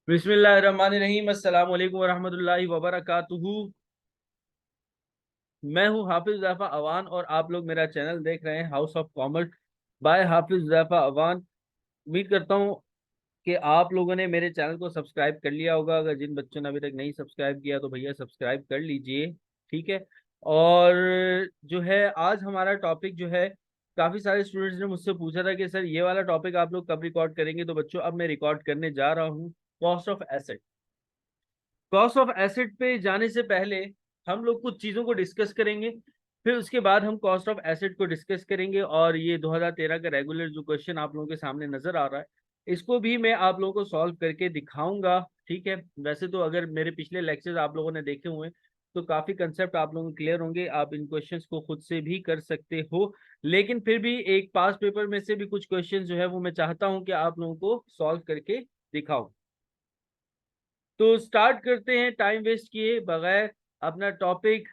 बिस्मिल्लाहिर्रहमानिर्रहीम। अस्सलाम वालेकुम वरहमतुल्लाहि वबरकातुहू। मैं हूं हाफिज ज़ैफ़ा अवान और आप लोग मेरा चैनल देख रहे हैं हाउस ऑफ कॉमर्स बाय हाफिज ज़ैफ़ा अवान। उम्मीद करता हूं कि आप लोगों ने मेरे चैनल को सब्सक्राइब कर लिया होगा। अगर जिन बच्चों ने अभी तक नहीं सब्सक्राइब किया तो भैया सब्सक्राइब कर लीजिए, ठीक है। और जो है आज हमारा टॉपिक जो है, काफ़ी सारे स्टूडेंट्स ने मुझसे पूछा था कि सर ये वाला टॉपिक आप लोग कब रिकॉर्ड करेंगे। तो बच्चों अब मैं रिकॉर्ड करने जा रहा हूँ cost of asset. Cost of asset पे जाने से पहले हम लोग कुछ चीज़ों को डिस्कस करेंगे, फिर उसके बाद हम कॉस्ट ऑफ एसेट को डिस्कस करेंगे। और ये 2013 का रेगुलर जो क्वेश्चन आप लोगों के सामने नजर आ रहा है, इसको भी मैं आप लोगों को सॉल्व करके दिखाऊंगा, ठीक है। वैसे तो अगर मेरे पिछले लेक्चर्स आप लोगों ने देखे हुए हैं तो काफ़ी कंसेप्ट आप लोगों को क्लियर होंगे, आप इन क्वेश्चंस को खुद से भी कर सकते हो। लेकिन फिर भी एक पास पेपर में से भी कुछ क्वेश्चन जो है वो मैं चाहता हूँ कि आप लोगों को सॉल्व करके दिखाऊं। तो स्टार्ट करते हैं टाइम वेस्ट किए बगैर अपना टॉपिक।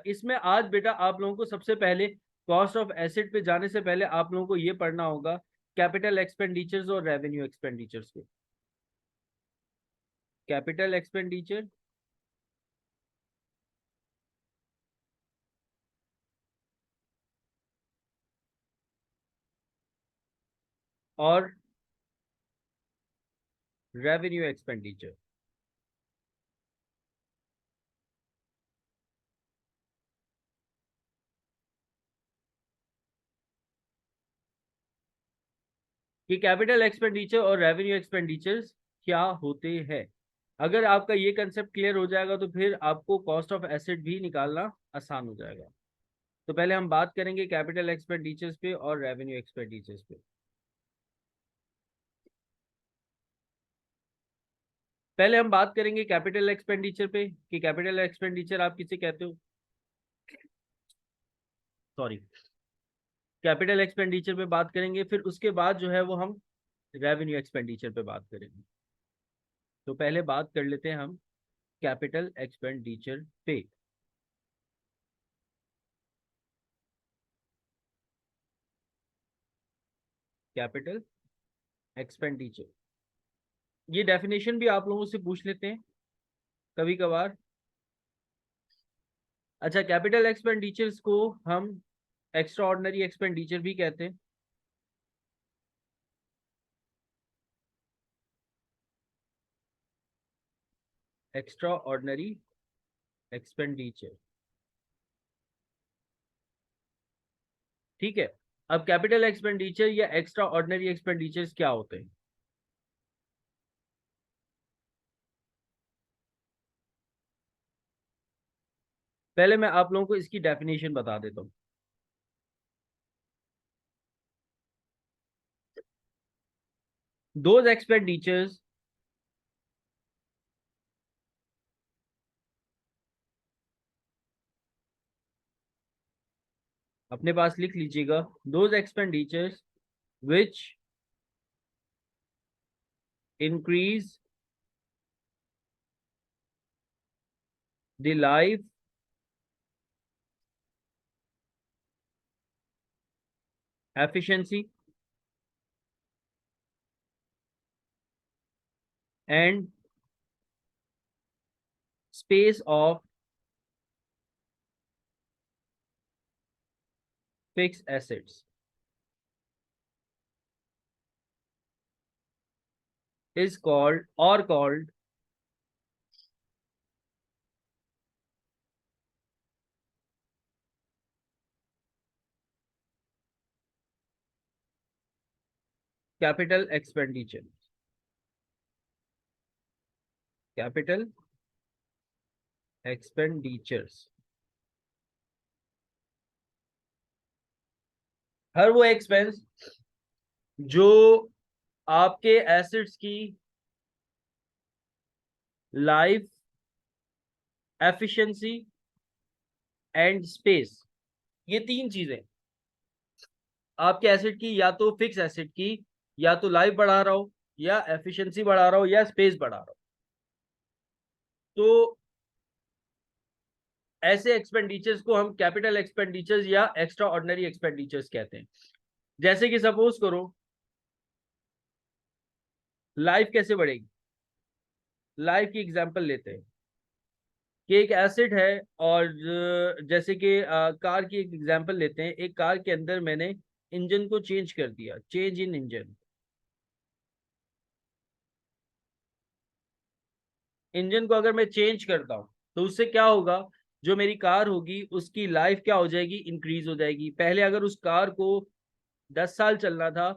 इसमें आज बेटा आप लोगों को सबसे पहले कॉस्ट ऑफ एसेट पे जाने से पहले आप लोगों को ये पढ़ना होगा कैपिटल एक्सपेंडिचर्स और रेवेन्यू एक्सपेंडिचर्स को। कैपिटल एक्सपेंडिचर और रेवेन्यू एक्सपेंडिचर। कि कैपिटल एक्सपेंडिचर और रेवेन्यू एक्सपेंडिचर्स क्या होते हैं। अगर आपका ये कंसेप्ट क्लियर हो जाएगा तो फिर आपको कॉस्ट ऑफ एसेट भी निकालना आसान हो जाएगा। तो पहले हम बात करेंगे कैपिटल एक्सपेंडिचर्स पे और रेवेन्यू एक्सपेंडिचर्स पे। पहले हम बात करेंगे कैपिटल एक्सपेंडिचर पे कि कैपिटल एक्सपेंडिचर आप किसे कहते हो। सॉरी, कैपिटल एक्सपेंडिचर पे बात करेंगे, फिर उसके बाद जो है वो हम रेवेन्यू एक्सपेंडिचर पे बात करेंगे। तो पहले बात कर लेते हैं हम कैपिटल एक्सपेंडिचर पे। कैपिटल एक्सपेंडिचर, ये डेफिनेशन भी आप लोगों से पूछ लेते हैं कभी कभार। अच्छा, कैपिटल एक्सपेंडिचर्स को हम एक्स्ट्रा ऑर्डिनरी एक्सपेंडिचर भी कहते हैं। एक्स्ट्रा ऑर्डिनरी एक्सपेंडिचर, ठीक है। अब कैपिटल एक्सपेंडिचर या एक्स्ट्रा ऑर्डिनरी एक्सपेंडिचर्स क्या होते हैं। पहले मैं आप लोगों को इसकी डेफिनेशन बता देता हूँ। दोज एक्सपेंडिचर्स अपने पास लिख लीजिएगा। Those expenditures which increase the life efficiency and space of fix assets is called or called capital expenditure. Capital expenditures, हर वो एक्सपेंस जो आपके एसेट्स की लाइफ एफिशिएंसी एंड स्पेस, ये तीन चीजें आपके एसेट की, या तो फिक्स एसेट की या तो लाइफ बढ़ा रहा हो या एफिशिएंसी बढ़ा रहा हो या स्पेस बढ़ा रहा हो, तो ऐसे एक्सपेंडिचर्स को हम कैपिटल एक्सपेंडिचर्स या एक्स्ट्रा ऑर्डिनरी एक्सपेंडिचर्स कहते हैं। जैसे कि सपोज करो लाइफ कैसे बढ़ेगी? लाइफ की एग्जांपल लेते हैं कि एक एसिड है, और जैसे कि कार की एक एग्जांपल लेते हैं। एक कार के अंदर मैंने इंजन को चेंज कर दिया, चेंज इन इंजन। इंजन को अगर मैं चेंज करता हूँ तो उससे क्या होगा? जो मेरी कार होगी उसकी लाइफ क्या हो जाएगी? इंक्रीज हो जाएगी। पहले अगर उस कार को 10 साल चलना था,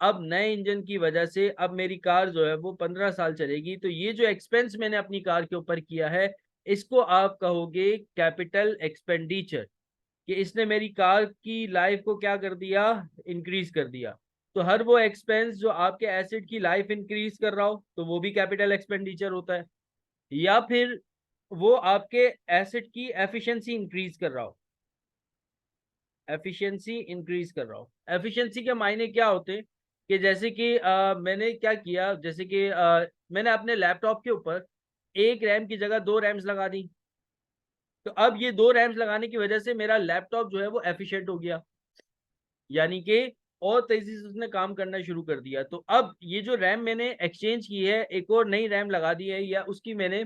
अब नए इंजन की वजह से अब मेरी कार जो है वो 15 साल चलेगी। तो ये जो एक्सपेंस मैंने अपनी कार के ऊपर किया है, इसको आप कहोगे कैपिटल एक्सपेंडिचर, कि इसने मेरी कार की लाइफ को क्या कर दिया? इंक्रीज कर दिया। तो हर वो एक्सपेंस जो आपके एसेट की लाइफ इंक्रीज कर रहा हो, तो वो भी कैपिटल एक्सपेंडिचर होता है। या फिर वो आपके एसेट की एफिशिएंसी इंक्रीज कर रहा हो, एफिशिएंसी इंक्रीज कर रहा हो। एफिशिएंसी के मायने क्या होते हैं? कि जैसे कि मैंने क्या किया, जैसे कि मैंने अपने लैपटॉप के ऊपर एक रैम की जगह दो रैम्स लगा दी। तो अब ये दो रैम्स लगाने की वजह से मेरा लैपटॉप जो है वो एफिशिएंट हो गया, यानी कि और तेजी से उसने काम करना शुरू कर दिया। तो अब ये जो रैम मैंने एक्सचेंज की है, एक और नई रैम लगा दी है, या उसकी मैंने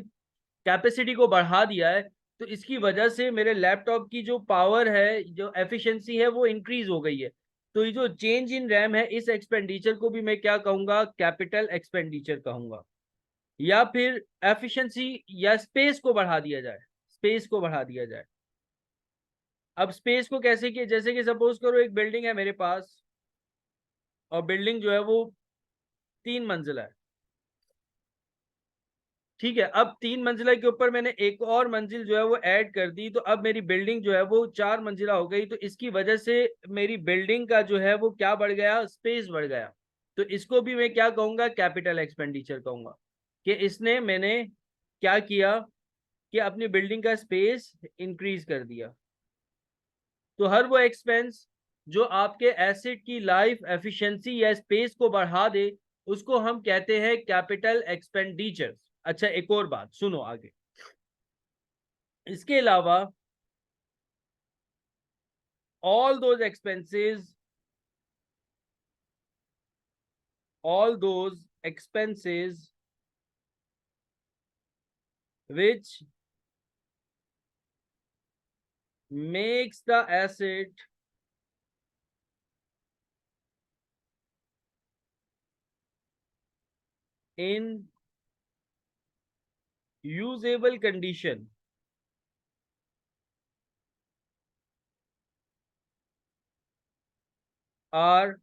कैपेसिटी को बढ़ा दिया है, तो इसकी वजह से मेरे लैपटॉप की जो पावर है, जो एफिशिएंसी है, वो इंक्रीज हो गई है। तो ये जो चेंज इन रैम है, इस एक्सपेंडिचर को भी मैं क्या कहूंगा? कैपिटल एक्सपेंडिचर कहूंगा। या फिर एफिशिएंसी या स्पेस को बढ़ा दिया जाए, स्पेस को बढ़ा दिया जाए। अब स्पेस को कैसे? कि जैसे कि सपोज करो एक बिल्डिंग है मेरे पास, और बिल्डिंग जो है वो 3 मंजिला है। ठीक है, अब 3 मंजिला के ऊपर मैंने एक और मंजिल जो है वो ऐड कर दी, तो अब मेरी बिल्डिंग जो है वो 4 मंजिला हो गई। तो इसकी वजह से मेरी बिल्डिंग का जो है वो क्या बढ़ गया? स्पेस बढ़ गया। तो इसको भी मैं क्या कहूंगा? कैपिटल एक्सपेंडिचर कहूंगा, कि इसने मैंने क्या किया? कि अपनी बिल्डिंग का स्पेस इंक्रीज कर दिया। तो हर वो एक्सपेंस जो आपके एसेट की लाइफ एफिशिएंसी या स्पेस को बढ़ा दे, उसको हम कहते हैं कैपिटल एक्सपेंडिचर। अच्छा, एक और बात सुनो आगे। इसके अलावा all those expenses all those expenses which makes the asset in usable condition are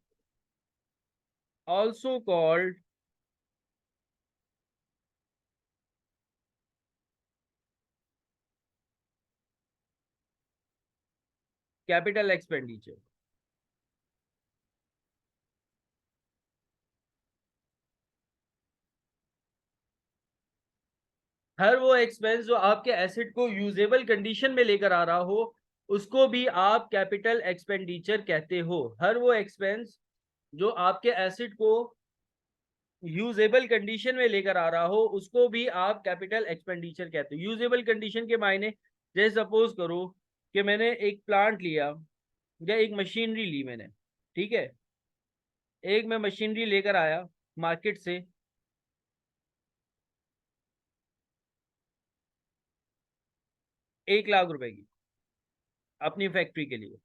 also called capital expenditure। हर वो एक्सपेंस जो आपके एसेट को यूजेबल कंडीशन में लेकर आ रहा हो, उसको भी आप कैपिटल एक्सपेंडिचर कहते हो। हर वो एक्सपेंस जो आपके एसेट को यूजेबल कंडीशन में लेकर आ रहा हो, उसको भी आप कैपिटल एक्सपेंडिचर कहते हो। यूजेबल कंडीशन के मायने, जैसे सपोज करो कि मैंने एक प्लांट लिया या एक मशीनरी ली मैंने। ठीक है, एक मैं मशीनरी लेकर आया मार्केट से 1 लाख रुपए की, अपनी फैक्ट्री के लिए।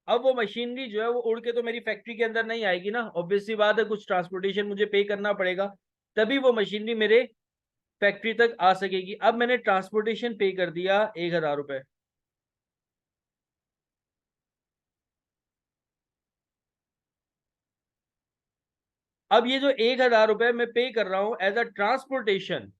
अब वो मशीनरी जो है वो उड़ के तो मेरी फैक्ट्री के अंदर नहीं आएगी ना, ऑब्वियस सी बात है, कुछ ट्रांसपोर्टेशन मुझे पे करना पड़ेगा, तभी वो मशीनरी मेरे फैक्ट्री तक आ सकेगी। अब मैंने ट्रांसपोर्टेशन पे कर दिया 1,000 रुपए। अब ये जो 1,000 रुपए मैं पे कर रहा हूं एज अ ट्रांसपोर्टेशन,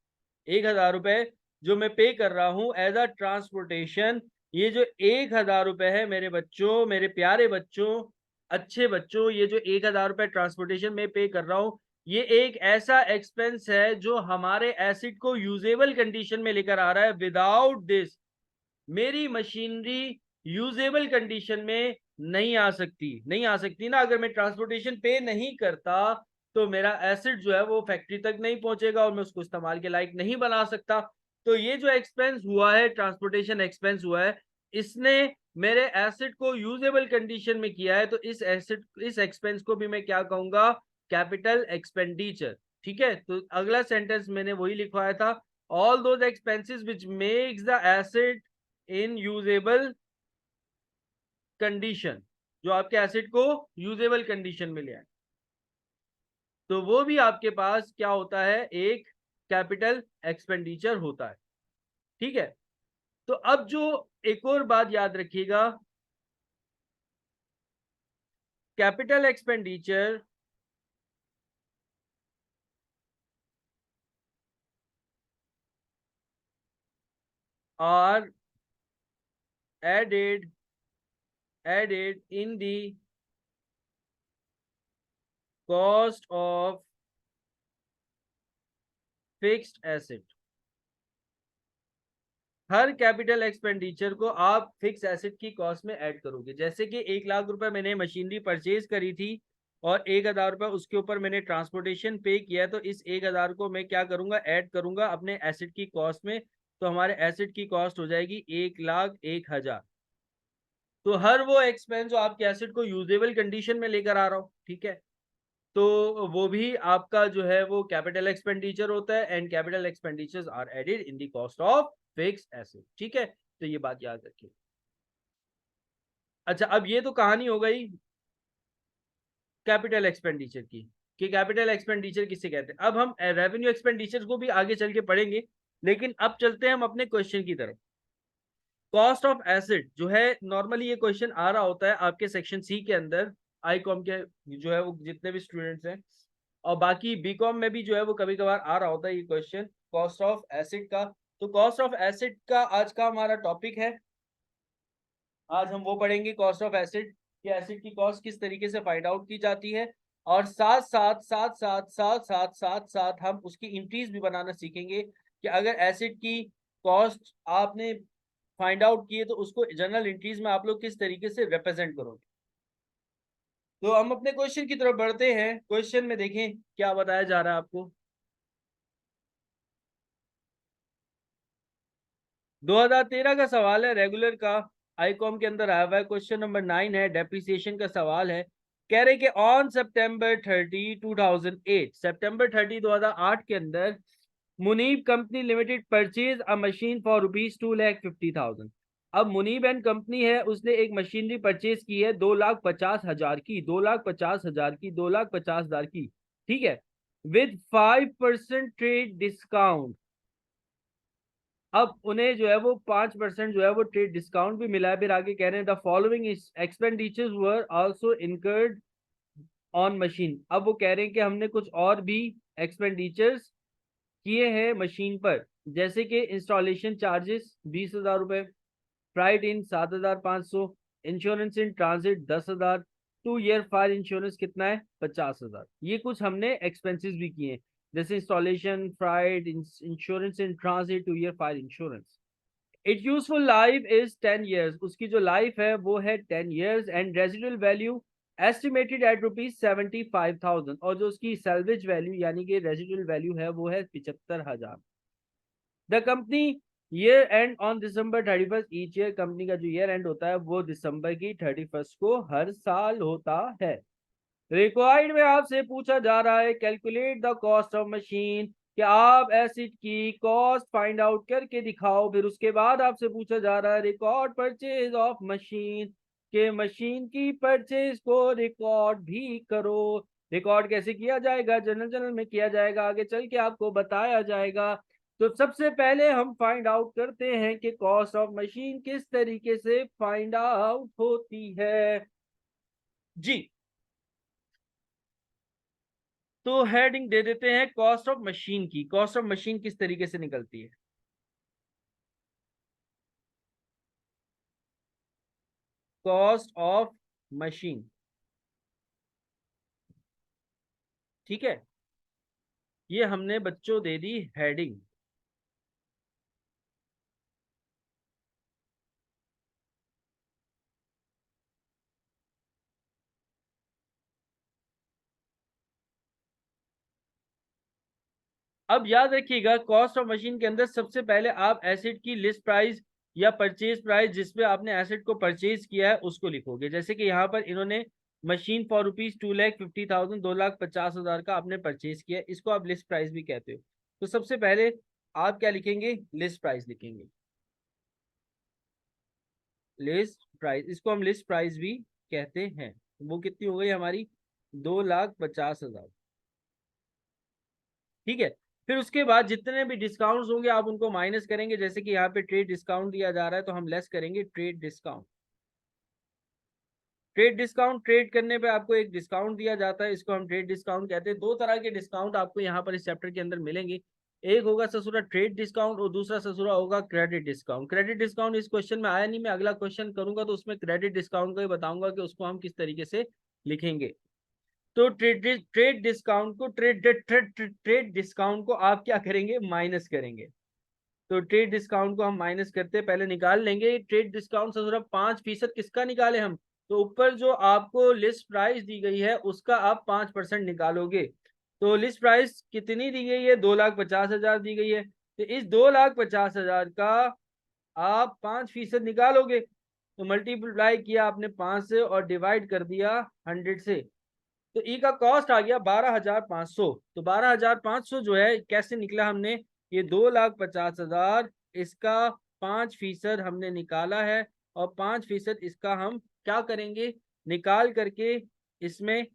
1,000 रुपए जो मैं पे कर रहा हूं एज अ ट्रांसपोर्टेशन, ये जो 1,000 रुपए है मेरे बच्चों, मेरे प्यारे बच्चों, अच्छे बच्चों, ये जो 1,000 रुपए ट्रांसपोर्टेशन में पे कर रहा हूं, ये एक ऐसा एक्सपेंस है जो हमारे एसिड को यूजेबल कंडीशन में लेकर आ रहा है। विदाउट दिस मेरी मशीनरी यूजेबल कंडीशन में नहीं आ सकती, नहीं आ सकती ना। अगर मैं ट्रांसपोर्टेशन पे नहीं करता तो मेरा एसिड जो है वो फैक्ट्री तक नहीं पहुंचेगा और मैं उसको इस्तेमाल के लायक नहीं बना सकता। तो ये जो एक्सपेंस हुआ है, ट्रांसपोर्टेशन एक्सपेंस हुआ है, इसने मेरे एसिड को यूजेबल कंडीशन में किया है। तो इस एसिड, इस एक्सपेंस को भी मैं क्या कहूंगा? Capital expenditure. ठीक है, तो अगला सेंटेंस मैंने वही लिखवाया था, all those expenses which makes the asset in usable condition, जो आपके एसेट को यूजेबल कंडीशन में ले आए, तो वो भी आपके पास क्या होता है, एक कैपिटल एक्सपेंडिचर होता है। ठीक है, तो अब जो एक और बात याद रखिएगा, capital expenditure are added in the cost of fixed asset। हर कैपिटल एक्सपेंडिचर को आप फिक्स एसेट की कॉस्ट में ऐड करोगे। जैसे कि 1 लाख रुपए मैंने मशीनरी परचेज करी थी और 1,000 रुपए उसके ऊपर मैंने ट्रांसपोर्टेशन पे किया, तो इस 1,000 को मैं क्या करूंगा, ऐड करूंगा अपने एसेट की कॉस्ट में, तो हमारे एसेट की कॉस्ट हो जाएगी 1,01,000। तो हर वो एक्सपेंस जो आपके एसेट को यूजेबल कंडीशन में लेकर आ रहा हूँ, ठीक है, तो वो भी आपका जो है वो कैपिटल एक्सपेंडिचर होता है, and capital expenditures are added in the cost of fix asset. ठीक है, तो ये बात याद रखिए। अच्छा, अब ये तो कहानी हो गई कैपिटल एक्सपेंडिचर की, कि कैपिटल एक्सपेंडिचर किसे कहते हैं। अब हम रेवेन्यू एक्सपेंडिचर को भी आगे चल के पढ़ेंगे, लेकिन अब चलते हैं हम अपने क्वेश्चन की तरफ। कॉस्ट ऑफ एसेट जो है, नॉर्मली ये क्वेश्चन आ रहा होता है आपके सेक्शन सी के अंदर, आई कॉम के जो है वो जितने भी स्टूडेंट्स हैं, और बाकी बी कॉम में भी जो है वो कभी कभार आ रहा होता है ये क्वेश्चन कॉस्ट ऑफ एसेट का। तो कॉस्ट ऑफ एसेट का आज का हमारा टॉपिक है, आज हम वो पढ़ेंगे कॉस्ट ऑफ एसेट, कि एसेट की कॉस्ट किस तरीके से फाइंड आउट की जाती है, और साथ साथ साथ साथ साथ साथ साथ साथ हम उसकी इंट्रीज भी बनाना सीखेंगे, कि अगर एसेट की कॉस्ट आपने फाइंड आउट किए तो उसको जर्नल एंट्रीज में आप लोग किस तरीके से रिप्रेजेंट करोगे। तो हम अपने क्वेश्चन की तरफ बढ़ते हैं। क्वेश्चन में देखें क्या बताया जा रहा है आपको। 2013 का सवाल है, रेगुलर का, आईकॉम के अंदर आया हुआ है। क्वेश्चन नंबर 9 है, डेप्रिसिएशन का सवाल है। कह रहे कि ऑन सितंबर 30 2008, सितंबर 30 2008 के अंदर Munib company limited purchase a machine for ₹2,50,000। अब मुनीब एंड कंपनी है, उसने एक मशीनरी परचेज की है 2,50,000 की, 2,50,000 की, 2,50,000 की, ठीक है, विद 5% ट्रेड डिस्काउंट। अब उन्हें जो है वो 5% जो है वो ट्रेड डिस्काउंट भी मिला है। फिर आगे कह रहे हैं the following expenditures were also incurred on machine. अब वो कह रहे हैं कि हमने कुछ और भी एक्सपेंडिचर्स किए हैं मशीन पर, जैसे कि इंस्टॉलेशन चार्जेस 20,000 रुपए, freight in 7,500, insurance in transit 10,000, 2 year fire insurance कितना है 50,000। ये कुछ हमने एक्सपेंसेस भी किए हैं, जैसे installation, freight, insurance in transit, 2 year fire insurance. It useful life is 10 years, उसकी जो लाइफ है वो है 10 years, and residual value estimated at ₹75,000, और जो उसकी सैल्वेज वैल्यू यानी कि रेजिडुअल वैल्यू है वो है 75,000। The company year and on December 31 each year, company का जो ईयर एंड होता है वो दिसंबर की 31 को हर साल होता है। रिक्वायर्ड में आपसे पूछा जा रहा है calculate the cost of machine, कि आप एसिड की कॉस्ट फाइंड आउट करके दिखाओ। फिर उसके बाद आपसे पूछा जा रहा है रिकॉर्ड परचेज ऑफ मशीन, के मशीन की परचेज को रिकॉर्ड भी करो। रिकॉर्ड कैसे किया जाएगा, जनरल जनरल में किया जाएगा, आगे चल के आपको बताया जाएगा। तो सबसे पहले हम फाइंड आउट करते हैं कि कॉस्ट ऑफ मशीन किस तरीके से फाइंड आउट होती है जी। तो हेडिंग दे देते हैं कॉस्ट ऑफ मशीन की। कॉस्ट ऑफ मशीन किस तरीके से निकलती है, कॉस्ट ऑफ मशीन, ठीक है, ये हमने बच्चों दे दी हेडिंग। अब याद रखिएगा कॉस्ट ऑफ मशीन के अंदर सबसे पहले आप एसेट की लिस्ट प्राइस या परचेज प्राइस जिसपे आपने एसेट को परचेज किया है उसको लिखोगे। जैसे कि यहाँ पर इन्होंने मशीन फॉर ₹2,50,000, 2,50,000 का आपने परचेज किया, इसको आप लिस्ट प्राइस भी कहते हो। तो सबसे पहले आप क्या लिखेंगे, लिस्ट प्राइस लिखेंगे। लिस्ट प्राइस, इसको हम लिस्ट प्राइस भी कहते हैं। वो कितनी हो गई हमारी, 2,50,000। ठीक है। फिर उसके बाद जितने भी डिस्काउंट्स होंगे आप उनको माइनस करेंगे। जैसे कि यहाँ पे ट्रेड डिस्काउंट दिया जा रहा है तो हम लेस करेंगे trade discount. Trade discount, trade करने पे आपको एक डिस्काउंट दिया जाता है, इसको हम ट्रेड डिस्काउंट कहते हैं। दो तरह के डिस्काउंट आपको यहाँ पर इस चैप्टर के अंदर मिलेंगे। एक होगा ससुरा ट्रेड डिस्काउंट और दूसरा ससुरा होगा क्रेडिट डिस्काउंट। क्रेडिट डिस्काउंट इस क्वेश्चन में आया नहीं, मैं अगला क्वेश्चन करूंगा तो उसमें क्रेडिट डिस्काउंट को ही बताऊंगा कि उसको हम किस तरीके से लिखेंगे। तो ट्रेड ट्रेड डिस्काउंट को ट्रेड डिस्काउंट को आप क्या करेंगे, माइनस करेंगे। तो ट्रेड डिस्काउंट को हम माइनस करते पहले निकाल लेंगे। ट्रेड डिस्काउंट से जरा 5% किसका निकाले हम, तो ऊपर जो आपको लिस्ट प्राइस दी गई है उसका आप 5% निकालोगे। तो लिस्ट प्राइस कितनी दी गई है, 2,50,000 दी गई है। तो इस 2,50,000 का आप 5% निकालोगे। तो मल्टीप्लाई किया आपने 5 से और डिवाइड कर दिया 100 से। तो ई का कॉस्ट आ गया 12,500। तो 12,500 जो है कैसे निकला हमने, ये 2,50,000 इसका 5% हमने निकाला है और 5% इसका हम क्या करेंगे, निकाल करके इसमें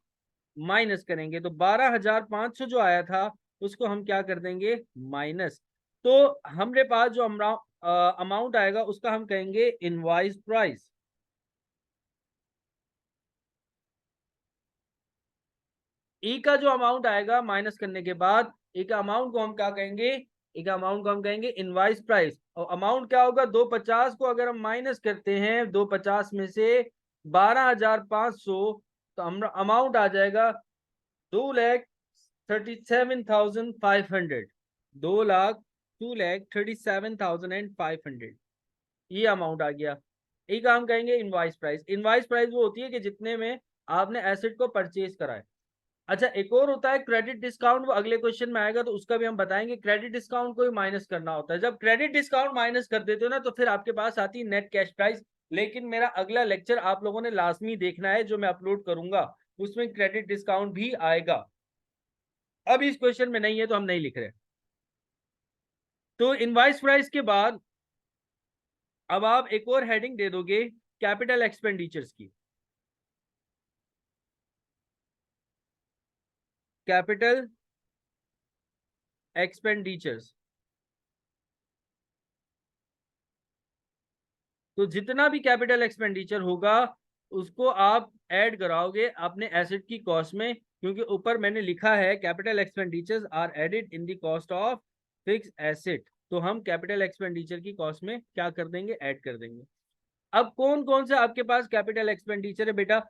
माइनस करेंगे। तो 12,500 जो आया था उसको हम क्या कर देंगे, माइनस। तो हमारे पास जो अमाउंट आएगा उसका हम कहेंगे इनवॉइस प्राइस। ई का जो अमाउंट आएगा माइनस करने के बाद, ई का अमाउंट को हम क्या कहेंगे, ई का अमाउंट को हम कहेंगे इनवाइस प्राइस। और अमाउंट क्या होगा, 250 को अगर हम माइनस करते हैं 250 में से 12,500, तो हम अमाउंट आ जाएगा 2,37,500। 2,37,500 ये अमाउंट आ गया। ई का हम कहेंगे इनवाइस प्राइस। इनवाइस प्राइस वो होती है कि जितने में आपने एसेट को परचेज करा है। अच्छा, एक और होता है क्रेडिट डिस्काउंट, वो अगले क्वेश्चन में आएगा तो उसका भी हम बताएंगे। क्रेडिट डिस्काउंट को भी माइनस करना होता है। जब क्रेडिट डिस्काउंट माइनस कर देते हो ना तो फिर आपके पास आती है नेट कैश प्राइस। लेकिन मेरा अगला लेक्चर आप लोगों ने लाजमी देखना है जो मैं अपलोड करूंगा, उसमें क्रेडिट डिस्काउंट भी आएगा। अब इस क्वेश्चन में नहीं है तो हम नहीं लिख रहे। तो इनवाइस प्राइस के बाद अब आप एक और हेडिंग दे दोगे कैपिटल एक्सपेंडिचर्स की। कैपिटल एक्सपेंडिचर्स, तो जितना भी कैपिटल एक्सपेंडिचर होगा उसको आप ऐड कराओगे अपने एसेट की कॉस्ट में, क्योंकि ऊपर मैंने लिखा है capital expenditures are added in the cost of fix asset. तो हम कैपिटल एक्सपेंडिचर की कॉस्ट में क्या कर देंगे, ऐड कर देंगे। अब कौन कौन से आपके पास कैपिटल एक्सपेंडिचर है बेटा,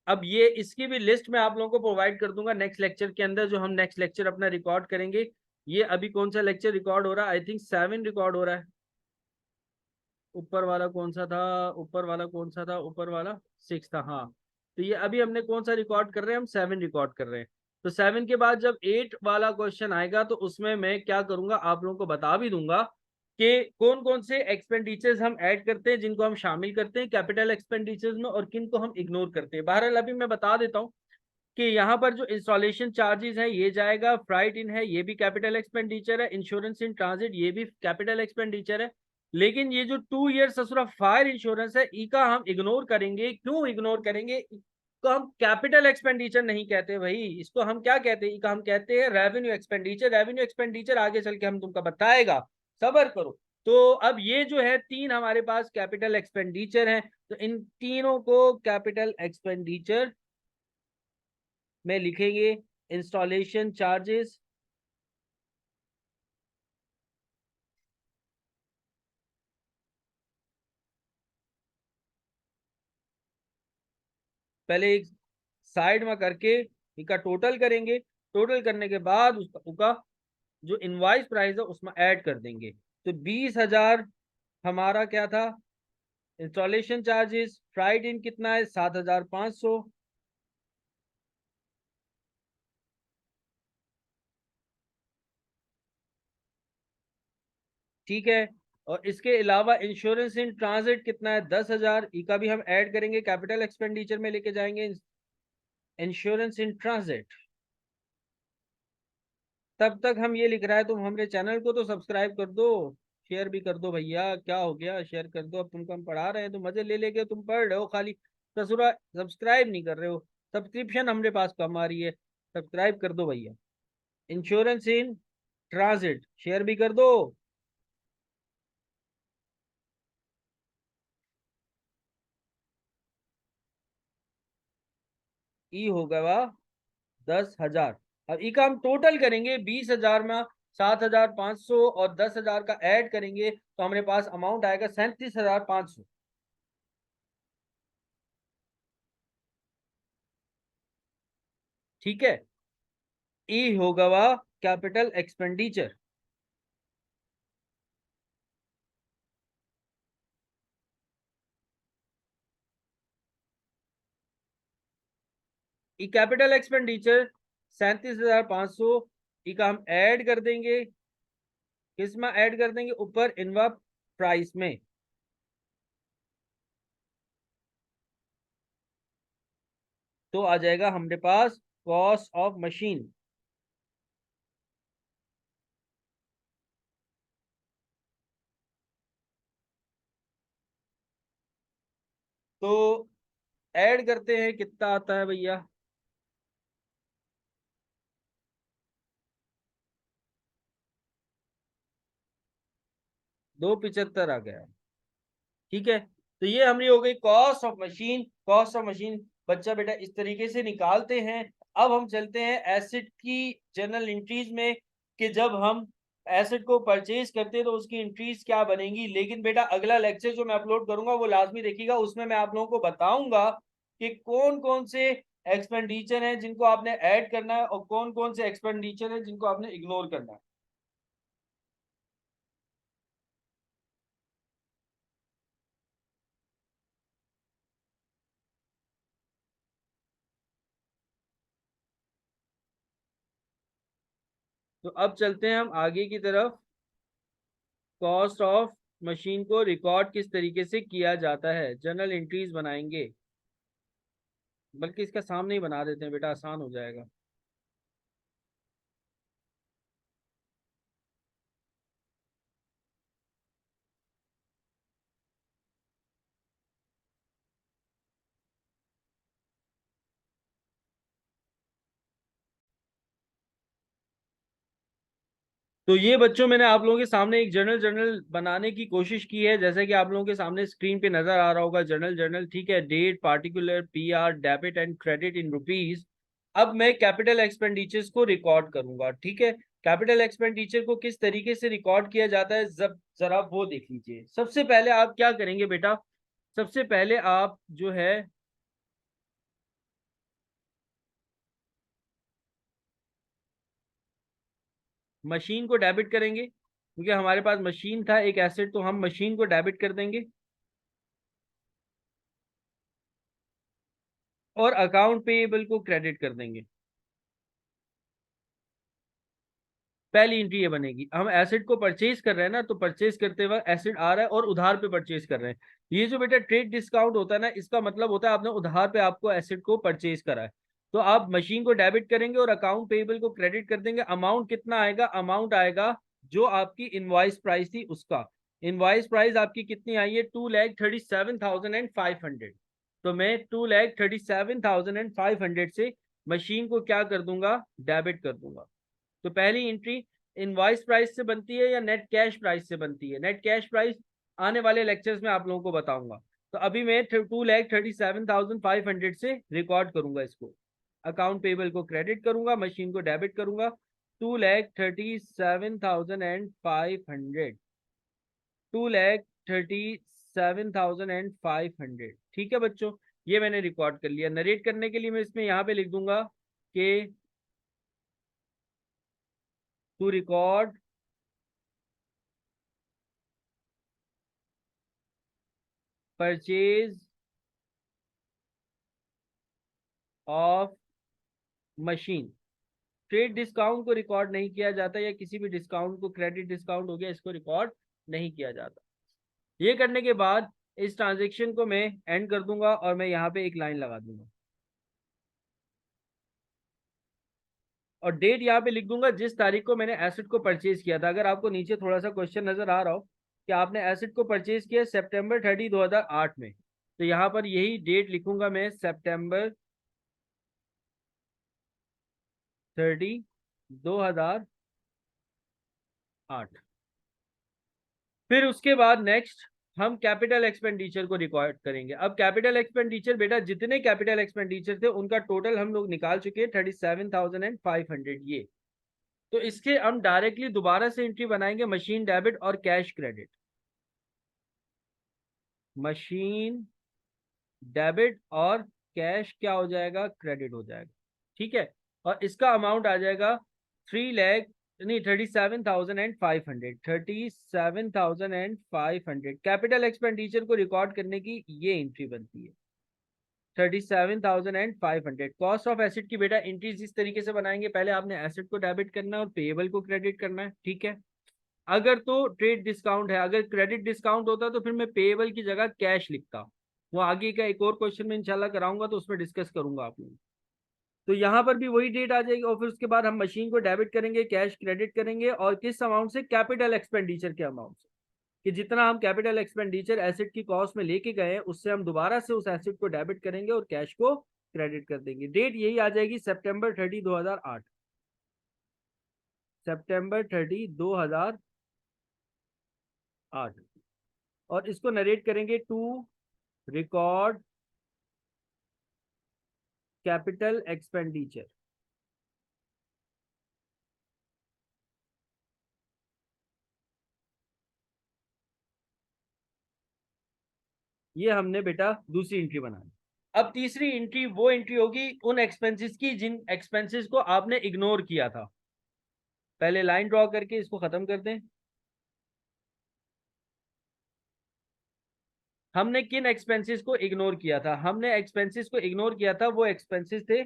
अब ये इसकी भी लिस्ट मैं आप लोगों को प्रोवाइड कर दूंगा नेक्स्ट लेक्चर के अंदर, जो हम नेक्स्ट लेक्चर अपना रिकॉर्ड करेंगे। ये अभी कौन सा लेक्चर रिकॉर्ड हो रहा है, आई थिंक 7 रिकॉर्ड हो रहा है। ऊपर वाला कौन सा था, ऊपर वाला कौन सा था, ऊपर वाला 6 था, हाँ। तो ये अभी हमने कौन सा रिकॉर्ड कर रहे हैं, हम 7 रिकॉर्ड कर रहे हैं। तो 7 के बाद जब 8 वाला क्वेश्चन आएगा तो उसमें मैं क्या करूंगा, आप लोगों को बता भी दूंगा कि कौन कौन से एक्सपेंडिचर्स हम ऐड करते हैं, जिनको हम शामिल करते हैं कैपिटल एक्सपेंडिचर्स में, और किन को हम इग्नोर करते हैं। बहरहाल अभी मैं बता देता हूँ कि यहाँ पर जो इंस्टॉलेशन चार्जेस है ये जाएगा, फ्राइट इन है ये भी कैपिटल एक्सपेंडिचर है, इंश्योरेंस इन ट्रांजिट ये भी कैपिटल एक्सपेंडिचर है। लेकिन ये जो 2 ईयर ससुरा फायर इंश्योरेंस है इसका हम इग्नोर करेंगे। क्यों इग्नोर करेंगे, इसको हम कैपिटल एक्सपेंडिचर नहीं कहते भाई, इसको हम क्या कहते हैं, इसका हम कहते हैं रेवेन्यू एक्सपेंडिचर। रेवेन्यू एक्सपेंडिचर आगे चल के हम तुमको बताएगा, सबर करो। तो अब ये जो है 3 हमारे पास कैपिटल एक्सपेंडिचर हैं, तो इन तीनों को कैपिटल एक्सपेंडिचर में लिखेंगे। इंस्टॉलेशन चार्जेस, पहले एक साइड में करके इसका टोटल करेंगे। टोटल करने के बाद उसका जो इनवाइस प्राइस है उसमें ऐड कर देंगे। तो 20,000 हमारा क्या था, इंस्टॉलेशन चार्जेस। फ्राइड इन कितना है, 7,500। ठीक है। और इसके अलावा इंश्योरेंस इन ट्रांजिट कितना है, 10,000। इसका भी हम ऐड करेंगे, कैपिटल एक्सपेंडिचर में लेके जाएंगे। Insurance in transit. तब तक हम ये लिख रहा है, तुम हमारे चैनल को तो सब्सक्राइब कर दो, शेयर भी कर दो भैया, क्या हो गया, शेयर कर दो। अब तुमको हम पढ़ा रहे हैं तो मजे ले लेके तुम पढ़ रहे हो खाली, ससुरा सब्सक्राइब नहीं कर रहे हो। सब्सक्रिप्शन हमारे पास कम आ रही है, सब्सक्राइब कर दो भैया। इंश्योरेंस इन ट्रांजिट शेयर भी कर दो। ई होगा वा 10,000। अब ई का हम टोटल करेंगे 20,000 में 7,500 और 10,000 का ऐड करेंगे तो हमारे पास अमाउंट आएगा 37,500। ठीक है। ई होगा वा capital expenditure. E capital expenditure 37,500। ई का हम ऐड कर देंगे, किस में ऐड कर देंगे, ऊपर इनवा प्राइस में। तो आ जाएगा हमारे पास कॉस्ट ऑफ मशीन। तो ऐड करते हैं, कितना आता है भैया, 275 आ गया। ठीक है। तो ये हमारी हो गई cost of machine. Cost of machine बच्चा बेटा इस तरीके से निकालते हैं। अब हम चलते हैं एसेट की जनरल एंट्रीज में, कि जब हम एसेट को परचेज करते हैं तो उसकी एंट्रीज क्या बनेंगी। लेकिन बेटा अगला लेक्चर जो मैं अपलोड करूंगा वो लाजमी देखिएगा, उसमें मैं आप लोगों को बताऊंगा कि कौन कौन से एक्सपेंडिचर हैं जिनको आपने ऐड करना है और कौन कौन से एक्सपेंडिचर हैं जिनको आपने इग्नोर करना है। तो अब चलते हैं हम आगे की तरफ। कॉस्ट ऑफ मशीन को रिकॉर्ड किस तरीके से किया जाता है, जर्नल एंट्रीज बनाएंगे। बल्कि इसका सामने ही बना देते हैं बेटा, आसान हो जाएगा। तो ये बच्चों मैंने आप लोगों के सामने एक जर्नल जर्नल बनाने की कोशिश की है, जैसे कि आप लोगों के सामने स्क्रीन पे नजर आ रहा होगा जर्नल जर्नल। ठीक है, date, particular, PR, debit and credit in rupees. अब मैं कैपिटल एक्सपेंडिचर्स को रिकॉर्ड करूंगा। ठीक है, कैपिटल एक्सपेंडिचर को किस तरीके से रिकॉर्ड किया जाता है, जब जरा वो देख लीजिए। सबसे पहले आप क्या करेंगे बेटा, सबसे पहले आप जो है मशीन को डेबिट करेंगे, क्योंकि हमारे पास मशीन था एक एसेट, तो हम मशीन को डेबिट कर देंगे। और अकाउंट पेएबल को क्रेडिट कर देंगे। पहली एंट्री ये बनेगी, हम एसेट को परचेज कर रहे हैं ना, तो परचेज करते वक्त एसेट आ रहा है और उधार पे परचेज कर रहे हैं। ये जो बेटा ट्रेड डिस्काउंट होता है ना, इसका मतलब होता है आपने उधार पे आपको एसेट को परचेज करा है। तो आप मशीन को डेबिट करेंगे और अकाउंट पेएबल को क्रेडिट कर देंगे। अमाउंट कितना आएगा, अमाउंट आएगा जो आपकी इनवॉइस प्राइस थी उसका। इनवॉइस प्राइस आपकी कितनी आई है, 2,37,500। तो मैं 2,37,500 से मशीन को क्या कर दूंगा, डेबिट कर दूंगा। तो पहली एंट्री इनवॉइस प्राइस से बनती है या नेट कैश प्राइस से बनती है। नेट कैश प्राइस आने वाले लेक्चर्स में आप लोगों को बताऊंगा। तो अभी मैं 2,37,500 से रिकॉर्ड करूंगा इसको। अकाउंट पेबल को क्रेडिट करूंगा, मशीन को डेबिट करूंगा। 2,37,500, 2,37,500। ठीक है बच्चों, ये मैंने रिकॉर्ड कर लिया। नरेट करने के लिए मैं इसमें यहाँ पे लिख दूंगा कि to record purchase of machine. Trade discount को रिकॉर्ड नहीं किया जाता, या किसी भी डिस्काउंट को, क्रेडिट डिस्काउंट हो गया, इसको रिकॉर्ड नहीं किया जाता। ये करने के बाद इस ट्रांजेक्शन को मैं एंड कर दूंगा और मैं यहाँ पे एक लाइन लगा दूंगा। और डेट यहाँ पे लिख दूंगा जिस तारीख को मैंने एसेट को परचेज किया था। अगर आपको नीचे थोड़ा सा क्वेश्चन नजर आ रहा हो कि आपने एसेट को परचेज किया सितंबर 30 2008 में, तो यहाँ पर यही डेट लिखूंगा मैं, सितंबर 30 2008। फिर उसके बाद नेक्स्ट हम कैपिटल एक्सपेंडिचर को रिकॉर्ड करेंगे। अब कैपिटल एक्सपेंडिचर बेटा जितने कैपिटल एक्सपेंडिचर थे उनका टोटल हम लोग निकाल चुके हैं 37,500 ये। तो इसके हम डायरेक्टली दोबारा से एंट्री बनाएंगे मशीन डेबिट और कैश क्रेडिट। मशीन डेबिट और कैश क्या हो जाएगा, क्रेडिट हो जाएगा। ठीक है, और इसका अमाउंट आ जाएगा 3 लाख नहीं 37,500। 37,500 कैपिटल एक्सपेंडिचर को रिकॉर्ड करने की ये एंट्री बनती है 37,500। कॉस्ट ऑफ एसेट की बेटा एंट्रीज इस तरीके से बनाएंगे, पहले आपने एसेट को डेबिट करना है और पेएबल को क्रेडिट करना है। ठीक है, अगर तो ट्रेड डिस्काउंट है, अगर क्रेडिट डिस्काउंट होता तो फिर मैं पेएबल की जगह कैश लिखता। वो आगे का एक और क्वेश्चन में इंशाल्लाह कराऊंगा तो उसमें डिस्कस करूंगा आप लोग। तो यहाँ पर भी वही डेट आ जाएगी और फिर उसके बाद हम मशीन को डेबिट करेंगे, कैश क्रेडिट करेंगे, और किस अमाउंट से, कैपिटल एक्सपेंडिचर के अमाउंट से, कि जितना हम कैपिटल एक्सपेंडिचर एसेट की कॉस्ट में लेके गए हैं उससे हम दोबारा से उस एसेट को डेबिट करेंगे और कैश को क्रेडिट कर देंगे। डेट यही आ जाएगी सितंबर 30 2008। सितंबर 30 2008। और इसको नरेट करेंगे टू रिकॉर्ड कैपिटल एक्सपेंडिचर। ये हमने बेटा दूसरी एंट्री बनाई। अब तीसरी एंट्री वो एंट्री होगी उन एक्सपेंसेस की जिन एक्सपेंसेस को आपने इग्नोर किया था। पहले लाइन ड्रॉ करके इसको खत्म कर दें। हमने किन एक्सपेंसेस को इग्नोर किया था, हमने एक्सपेंसेस को इग्नोर किया था, वो एक्सपेंसेस थे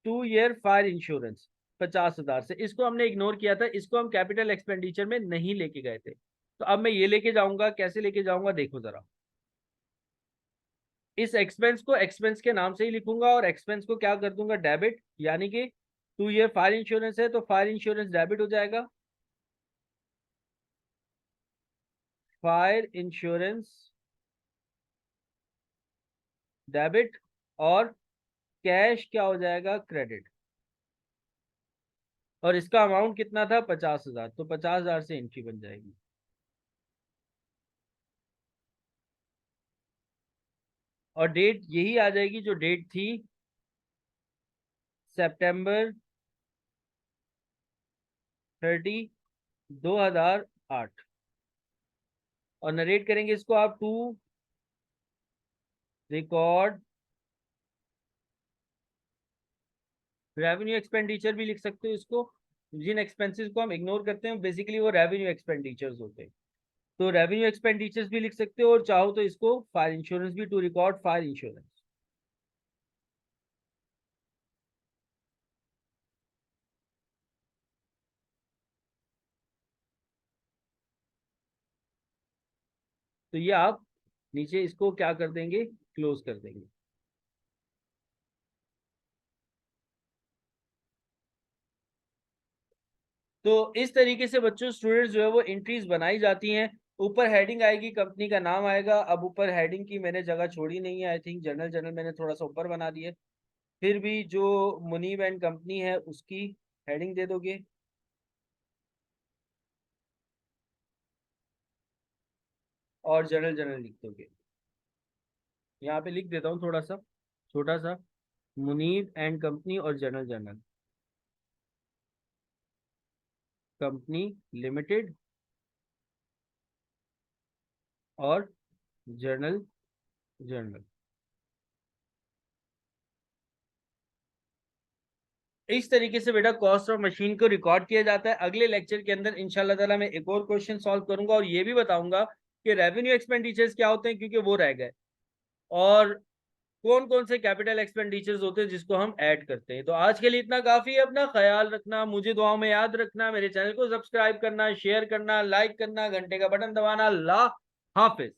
2 ईयर फायर इंश्योरेंस 50,000 से, इसको हमने इग्नोर किया था, इसको हम कैपिटल एक्सपेंडिचर में नहीं लेके गए थे। तो अब मैं ये लेके जाऊंगा, कैसे लेके जाऊंगा देखो जरा। इस एक्सपेंस को एक्सपेंस के नाम से ही लिखूंगा और एक्सपेंस को क्या कर दूंगा, डेबिट, यानी कि 2 ईयर फायर इंश्योरेंस है तो फायर इंश्योरेंस डेबिट हो जाएगा, फायर इंश्योरेंस डेबिट, और कैश क्या हो जाएगा, क्रेडिट। और इसका अमाउंट कितना था, 50,000, तो 50,000 से एंट्री बन जाएगी। और डेट यही आ जाएगी जो डेट थी सितंबर 30 2008। और नरेट करेंगे इसको आप, टू रिकॉर्ड रेवेन्यू एक्सपेंडिचर भी लिख सकते हो इसको। जिन एक्सपेंसेस को हम इग्नोर करते हैं बेसिकली वो रेवेन्यू एक्सपेंडिचर्स होते हैं, तो रेवेन्यू एक्सपेंडिचर्स भी लिख सकते हो, और चाहो तो इसको फायर इंश्योरेंस भी, टू रिकॉर्ड फायर इंश्योरेंस। तो ये आप नीचे इसको क्या कर देंगे, क्लोज कर देंगे। तो इस तरीके से बच्चों स्टूडेंट्स जो है वो एंट्रीज बनाई जाती हैं। ऊपर हेडिंग आएगी, कंपनी का नाम आएगा। अब ऊपर हेडिंग की मैंने जगह छोड़ी नहीं है, आई थिंक जनरल जनरल मैंने थोड़ा सा ऊपर बना दिया। फिर भी जो मुनीब एंड कंपनी है उसकी हेडिंग दे दोगे, और जनरल जनरल लिख दोगे। यहाँ पे लिख देता हूँ थोड़ा सा छोटा सा, मुनीब एंड कंपनी और जनरल जनरल कंपनी लिमिटेड और जर्नल जर्नल। इस तरीके से बेटा कॉस्ट ऑफ मशीन को रिकॉर्ड किया जाता है। अगले लेक्चर के अंदर इंशाल्लाह ताला मैं एक और क्वेश्चन सॉल्व करूंगा और ये भी बताऊंगा कि रेवेन्यू एक्सपेंडिचर्स क्या होते हैं, क्योंकि वो रह गए, और कौन कौन से कैपिटल एक्सपेंडिचर्स होते हैं जिसको हम ऐड करते हैं। तो आज के लिए इतना काफी है। अपना ख्याल रखना, मुझे दुआओं में याद रखना, मेरे चैनल को सब्सक्राइब करना, शेयर करना, लाइक करना, घंटे का बटन दबाना। अल्लाह हाफिज।